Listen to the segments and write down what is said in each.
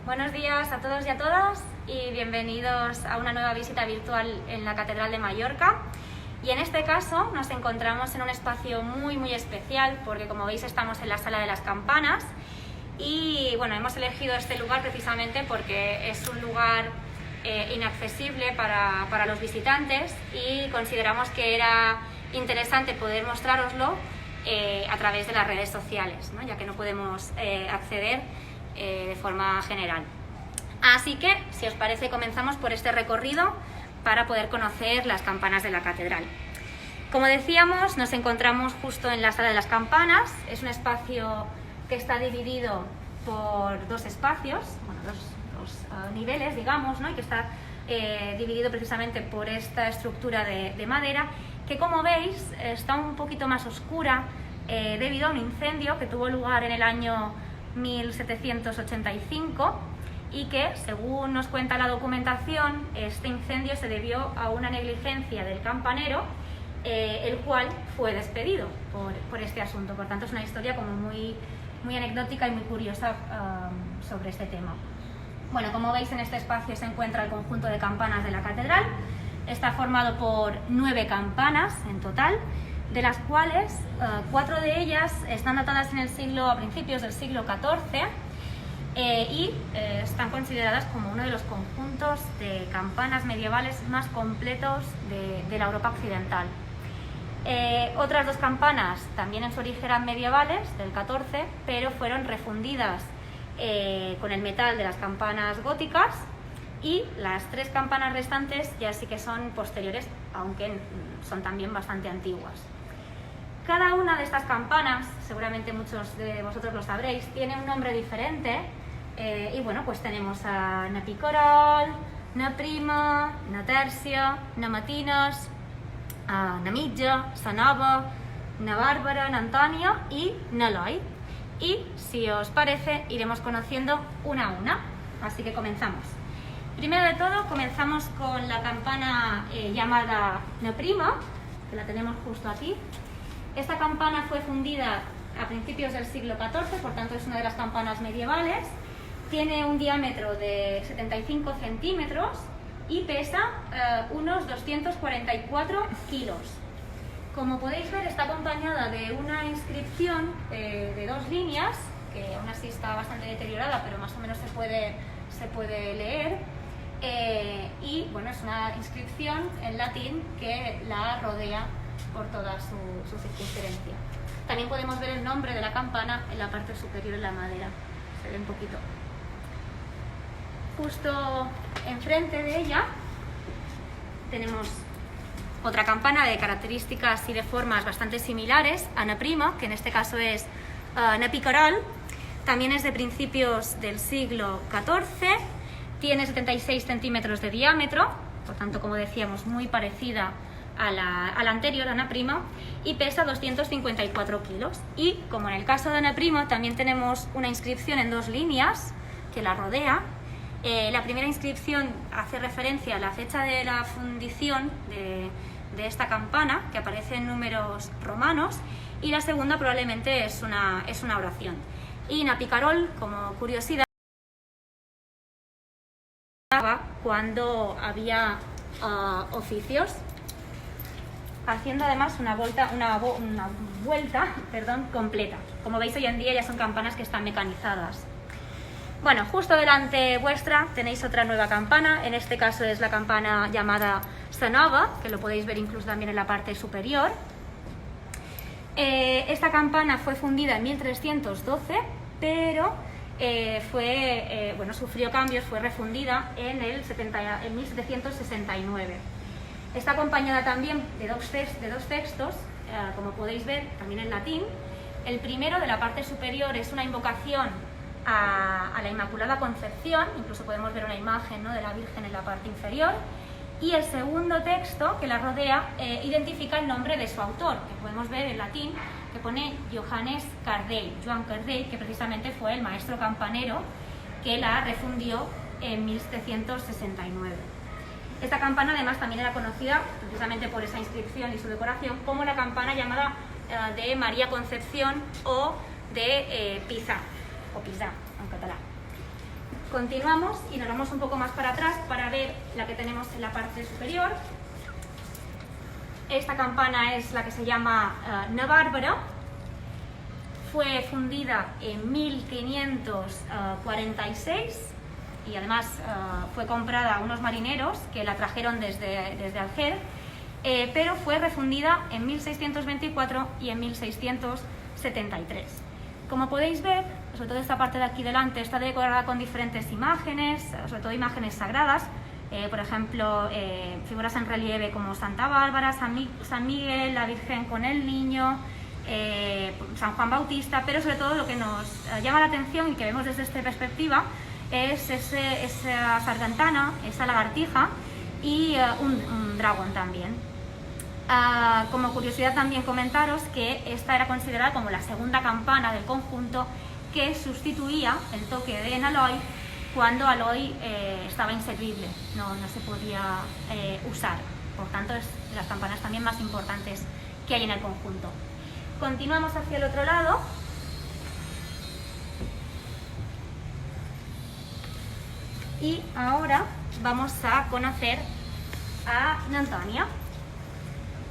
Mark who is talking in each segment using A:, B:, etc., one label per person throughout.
A: Buenos días a todos y a todas y bienvenidos a una nueva visita virtual en la Catedral de Mallorca. Y en este caso nos encontramos en un espacio muy especial porque, como veis, estamos en la Sala de las Campanas y bueno, hemos elegido este lugar precisamente porque es un lugar inaccesible para los visitantes y consideramos que era interesante poder mostrároslo a través de las redes sociales, ¿no? Ya que no podemos acceder de forma general. Así que, si os parece, comenzamos por este recorrido para poder conocer las campanas de la catedral. Como decíamos, nos encontramos justo en la Sala de las Campanas. Es un espacio que está dividido por dos espacios, bueno, dos niveles, digamos, ¿no? Y que está dividido precisamente por esta estructura de madera, que, como veis, está un poquito más oscura debido a un incendio que tuvo lugar en el año 1785 y que, según nos cuenta la documentación, este incendio se debió a una negligencia del campanero, el cual fue despedido por este asunto. Por tanto, es una historia como muy anecdótica y muy curiosa sobre este tema. Bueno, como veis, en este espacio se encuentra el conjunto de campanas de la catedral. Está formado por 9 campanas en total, de las cuales 4 de ellas están datadas a principios del siglo XIV y están consideradas como uno de los conjuntos de campanas medievales más completos de la Europa occidental. Otras 2 campanas también en su origen eran medievales, del XIV, pero fueron refundidas con el metal de las campanas góticas, y las 3 campanas restantes ya sí que son posteriores, aunque son también bastante antiguas. Cada una de estas campanas, seguramente muchos de vosotros lo sabréis, tiene un nombre diferente y bueno, pues tenemos a na picarol, na prima, na tercia, na matinas, na mitja, sa nova, na bàrbara, na Antònia y na Eloi. Y si os parece, iremos conociendo una a una, así que comenzamos. Primero de todo, comenzamos con la campana llamada na prima, que la tenemos justo aquí. Esta campana fue fundida a principios del siglo XIV, por tanto es una de las campanas medievales. Tiene un diámetro de 75 centímetros y pesa unos 244 kilos. Como podéis ver, está acompañada de una inscripción de 2 líneas, que aún así está bastante deteriorada, pero más o menos se puede leer. Y bueno, es una inscripción en latín que la rodea por toda su circunferencia. También podemos ver el nombre de la campana en la parte superior de la madera, se ve un poquito. Justo enfrente de ella tenemos otra campana de características y de formas bastante similares a na prima, que en este caso es na picarol. También es de principios del siglo XIV, tiene 76 centímetros de diámetro, por tanto, como decíamos, muy parecida a la anterior, a na prima, y pesa 254 kilos. Y como en el caso de na prima, también tenemos una inscripción en 2 líneas que la rodea. La primera inscripción hace referencia a la fecha de la fundición de esta campana, que aparece en números romanos, y la segunda probablemente es una oración. Y na picarol, como curiosidad, cuando había oficios, haciendo además una vuelta completa. Como veis, hoy en día ya son campanas que están mecanizadas. Bueno, justo delante vuestra tenéis otra nueva campana. En este caso es la campana llamada sa nova, que lo podéis ver incluso también en la parte superior. Esta campana fue fundida en 1312, pero sufrió cambios, fue refundida en 1769. Está acompañada también de dos textos, como podéis ver, también en latín. El primero, de la parte superior, es una invocación a la Inmaculada Concepción, incluso podemos ver una imagen, ¿no?, de la Virgen en la parte inferior. Y el segundo texto, que la rodea, identifica el nombre de su autor, que podemos ver en latín, que pone Johannes Cardell, Joan Cardell, que precisamente fue el maestro campanero que la refundió en 1769. Esta campana además también era conocida, precisamente por esa inscripción y su decoración, como la campana llamada de María Concepción o de Pizà, o Pisà en catalán. Continuamos y nos vamos un poco más para atrás para ver la que tenemos en la parte superior. Esta campana es la que se llama Na Bàrbara. Fue fundida en 1546 y además fue comprada a unos marineros que la trajeron desde Alger, pero fue refundida en 1624 y en 1673. Como podéis ver, sobre todo esta parte de aquí delante está decorada con diferentes imágenes, sobre todo imágenes sagradas, por ejemplo, figuras en relieve como Santa Bárbara, San Miguel, la Virgen con el Niño, San Juan Bautista, pero sobre todo lo que nos llama la atención y que vemos desde esta perspectiva es esa sargantana, esa lagartija y un dragón también. Como curiosidad también comentaros que esta era considerada como la segunda campana del conjunto que sustituía el toque de Enaloy cuando Aloy estaba inservible, no se podía usar. Por tanto, es de las campanas también más importantes que hay en el conjunto. Continuamos hacia el otro lado. Y ahora vamos a conocer a Antònia,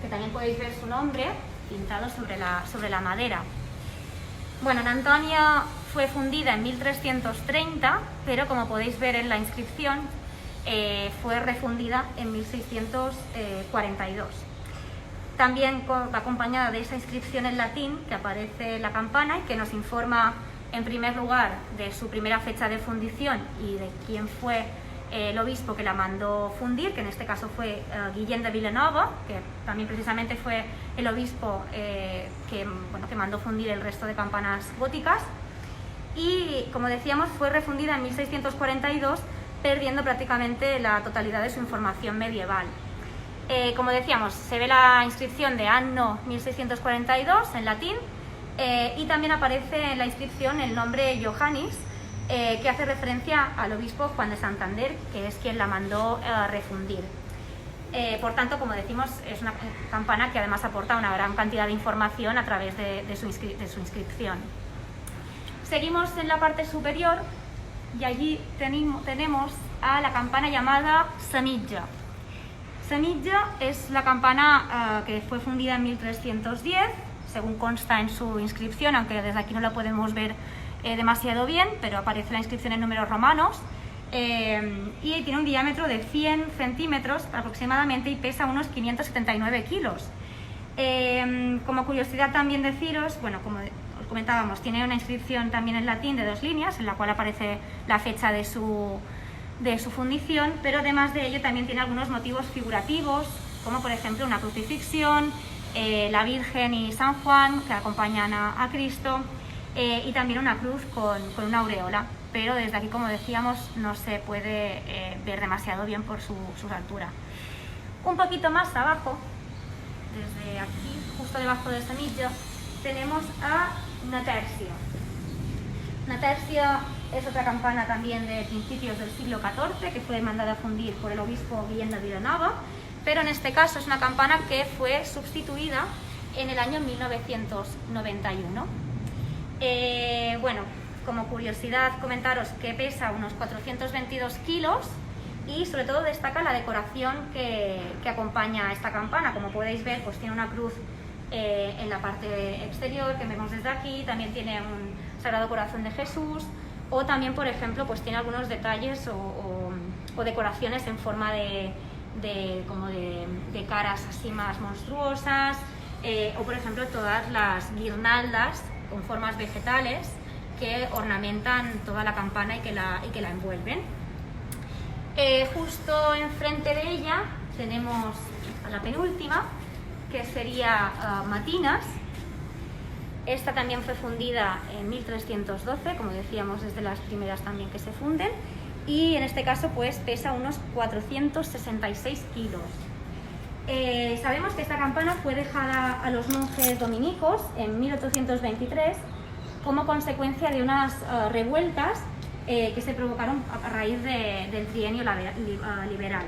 A: que también podéis ver su nombre pintado sobre la madera. Bueno, Antònia fue fundida en 1330, pero como podéis ver en la inscripción, fue refundida en 1642. También va acompañada de esa inscripción en latín que aparece en la campana y que nos informa en primer lugar de su primera fecha de fundición y de quién fue el obispo que la mandó fundir, que en este caso fue Guillem de Vilanova, que también precisamente fue el obispo que mandó fundir el resto de campanas góticas. Y como decíamos, fue refundida en 1642, perdiendo prácticamente la totalidad de su información medieval. Como decíamos, se ve la inscripción de Anno 1642 en latín y también aparece en la inscripción el nombre Johannis, que hace referencia al obispo Juan de Santander, que es quien la mandó refundir. Por tanto, como decimos, es una campana que además aporta una gran cantidad de información a través de su inscripción. Seguimos en la parte superior y allí tenemos a la campana llamada Sa Mitja. Sa Mitja es la campana que fue fundida en 1310, según consta en su inscripción, aunque desde aquí no la podemos ver demasiado bien, pero aparece la inscripción en números romanos, y tiene un diámetro de 100 centímetros aproximadamente y pesa unos 579 kilos. Como curiosidad también deciros, bueno, como os comentábamos, tiene una inscripción también en latín de 2 líneas, en la cual aparece la fecha de su fundición, pero además de ello también tiene algunos motivos figurativos, como por ejemplo una crucifixión, la Virgen y San Juan que acompañan a Cristo, y también una cruz con una aureola, pero desde aquí, como decíamos, no se puede ver demasiado bien por su altura. Un poquito más abajo, desde aquí, justo debajo de Sa Mitja, tenemos a Na Tèrcia. Na Tèrcia es otra campana también de principios del siglo XIV que fue mandada a fundir por el obispo Guillem de Vilanova, pero en este caso es una campana que fue sustituida en el año 1991. Bueno, como curiosidad comentaros que pesa unos 422 kilos y sobre todo destaca la decoración que acompaña a esta campana. Como podéis ver, pues tiene una cruz en la parte exterior que vemos desde aquí, también tiene un Sagrado Corazón de Jesús, o también, por ejemplo, pues tiene algunos detalles o decoraciones en forma de caras así más monstruosas, o por ejemplo todas las guirnaldas con formas vegetales que ornamentan toda la campana y que la envuelven. Justo enfrente de ella tenemos a la penúltima, que sería Matinas. Esta también fue fundida en 1312, como decíamos, es de las primeras también que se funden, y en este caso pues pesa unos 466 kilos. Sabemos que esta campana fue dejada a los monjes dominicos en 1823 como consecuencia de unas revueltas que se provocaron a raíz del trienio liberal.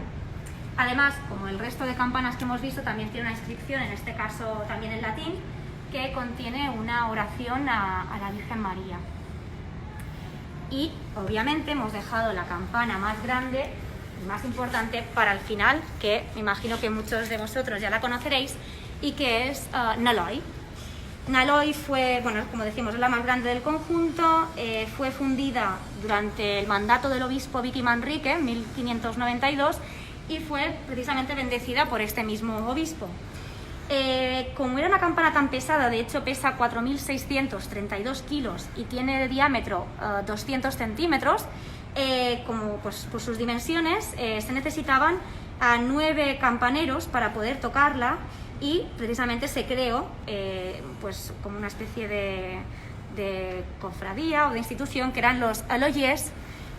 A: Además, como el resto de campanas que hemos visto, también tiene una inscripción, en este caso también en latín, que contiene una oración a la Virgen María. y obviamente hemos dejado la campana más grande y más importante para el final, que me imagino que muchos de vosotros ya la conoceréis, y que es Naloi. Naloi fue, bueno, como decimos, es la más grande del conjunto, fue fundida durante el mandato del obispo Vicky Manrique en 1592 y fue precisamente bendecida por este mismo obispo. Como era una campana tan pesada, de hecho pesa 4.632 kilos y tiene de diámetro 200 centímetros, como pues, por sus dimensiones se necesitaban a 9 campaneros para poder tocarla, y precisamente se creó pues como una especie de cofradía o de institución, que eran los aloyers,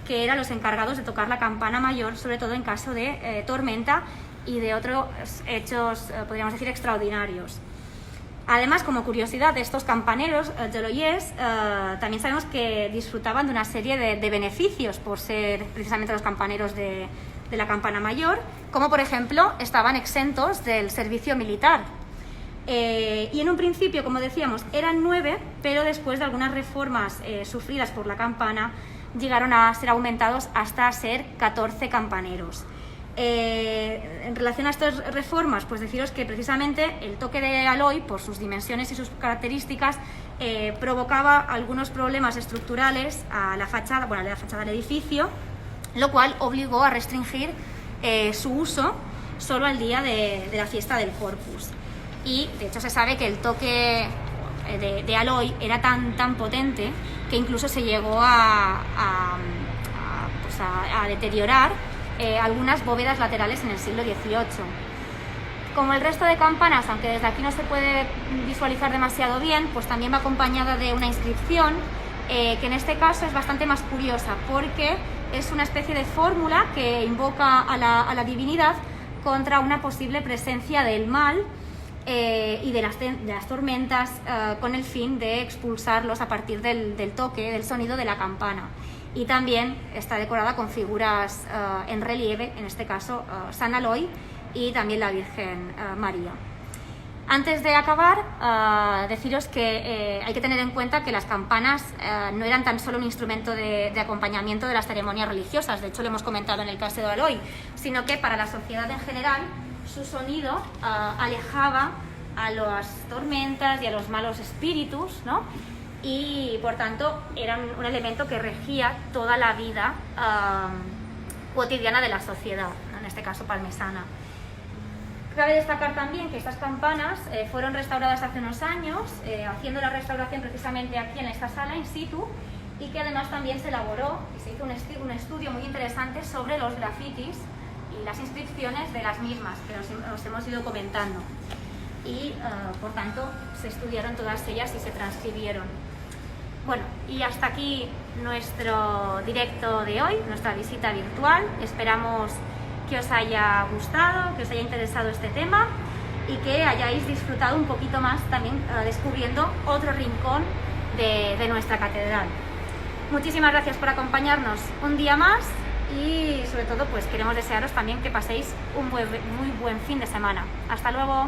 A: que eran los encargados de tocar la campana mayor, sobre todo en caso de tormenta y de otros hechos, podríamos decir, extraordinarios. Además, como curiosidad, de estos campaneros de aloyers, también sabemos que disfrutaban de una serie de beneficios por ser precisamente los campaneros de la campana mayor, como por ejemplo estaban exentos del servicio militar. Y en un principio, como decíamos, eran 9, pero después de algunas reformas sufridas por la campana, llegaron a ser aumentados hasta ser 14 campaneros. En relación a estas reformas, pues deciros que precisamente el toque de Aloi, por sus dimensiones y sus características, provocaba algunos problemas estructurales a la fachada, bueno, a la fachada del edificio, lo cual obligó a restringir su uso solo al día de la fiesta del Corpus. Y de hecho se sabe que el toque de Aloi era tan potente que incluso se llegó a deteriorar algunas bóvedas laterales en el siglo XVIII. Como el resto de campanas, aunque desde aquí no se puede visualizar demasiado bien, pues también va acompañada de una inscripción que en este caso es bastante más curiosa, porque es una especie de fórmula que invoca a la divinidad contra una posible presencia del mal y de las tormentas, con el fin de expulsarlos a partir del toque, del sonido de la campana. Y también está decorada con figuras en relieve, en este caso San Aloi y también la Virgen María. Antes de acabar, deciros que hay que tener en cuenta que las campanas no eran tan solo un instrumento de acompañamiento de las ceremonias religiosas, de hecho lo hemos comentado en el caso de Aloi, sino que para la sociedad en general su sonido alejaba a las tormentas y a los malos espíritus, ¿no? Y por tanto era un elemento que regía toda la vida cotidiana de la sociedad, ¿no? En este caso palmesana. Cabe destacar también que estas campanas fueron restauradas hace unos años, haciendo la restauración precisamente aquí en esta sala in situ, y que además también se elaboró y se hizo un estudio muy interesante sobre los grafitis y las inscripciones de las mismas, que os hemos ido comentando. Y por tanto se estudiaron todas ellas y se transcribieron. Bueno, y hasta aquí nuestro directo de hoy, nuestra visita virtual. Esperamos que os haya gustado, que os haya interesado este tema y que hayáis disfrutado un poquito más también descubriendo otro rincón de nuestra catedral. Muchísimas gracias por acompañarnos un día más y sobre todo pues queremos desearos también que paséis un muy buen fin de semana. Hasta luego.